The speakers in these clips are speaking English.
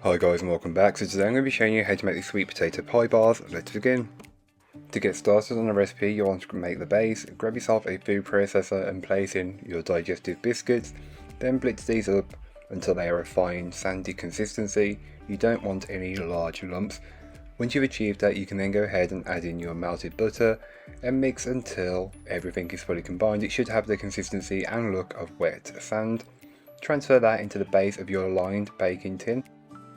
Hi guys and welcome back. So today I'm going to be showing you how to make these sweet potato pie bars. Let's begin. To get started on the recipe, you'll want to make the base. Grab yourself a food processor and place in your digestive biscuits. Then blitz these up until they are a fine sandy consistency. You don't want any large lumps. Once you've achieved that, you can then go ahead and add in your melted butter and mix until everything is fully combined. It should have the consistency and look of wet sand. Transfer that into the base of your lined baking tin.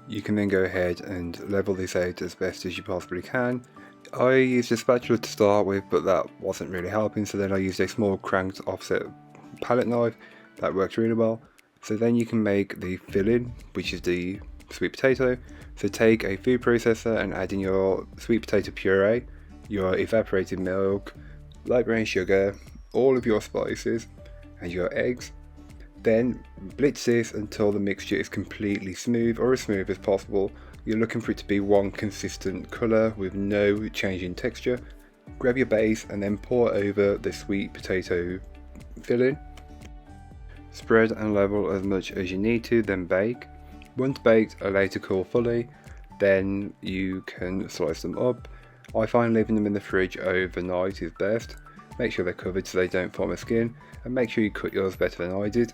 You can then go ahead and level this out as best as you possibly can. I used a spatula to start with, but that wasn't really helping, so then I used a small cranked offset palette knife. That worked really well. So then you can make the filling, which is the sweet potato. So take a food processor and add in your sweet potato puree, your evaporated milk, light brown sugar, all of your spices, and your eggs. Then blitz this until the mixture is completely smooth, or as smooth as possible. You're looking for it to be one consistent colour with no change in texture. Grab your base and then pour over the sweet potato filling. Spread and level as much as you need to, then bake. Once baked, allow to cool fully, then you can slice them up. I find leaving them in the fridge overnight is best. Make sure they're covered so they don't form a skin, and make sure you cut yours better than I did.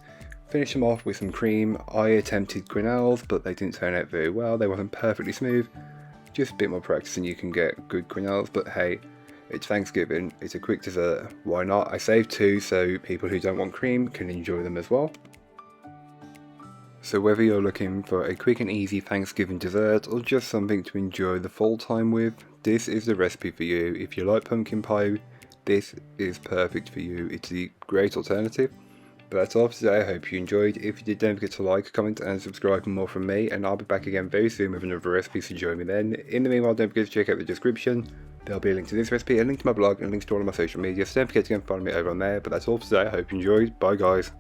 Finish them off with some cream. I attempted quenelles, but they didn't turn out very well. They wasn't perfectly smooth. Just a bit more practice and you can get good quenelles, but hey, it's Thanksgiving, it's a quick dessert, why not? I saved two so people who don't want cream can enjoy them as well. So whether you're looking for a quick and easy Thanksgiving dessert or just something to enjoy the fall time with, this is the recipe for you. If you like pumpkin pie, this is perfect for you. It's a great alternative. But that's all for today. I hope you enjoyed. If you did, don't forget to like, comment and subscribe for more from me, and I'll be back again very soon with another recipe, so join me then. In the meanwhile, don't forget to check out the description. There'll be a link to this recipe, a link to my blog, and links to all of my social media, so don't forget to go and follow me over on there. But that's all for today. I hope you enjoyed. Bye guys.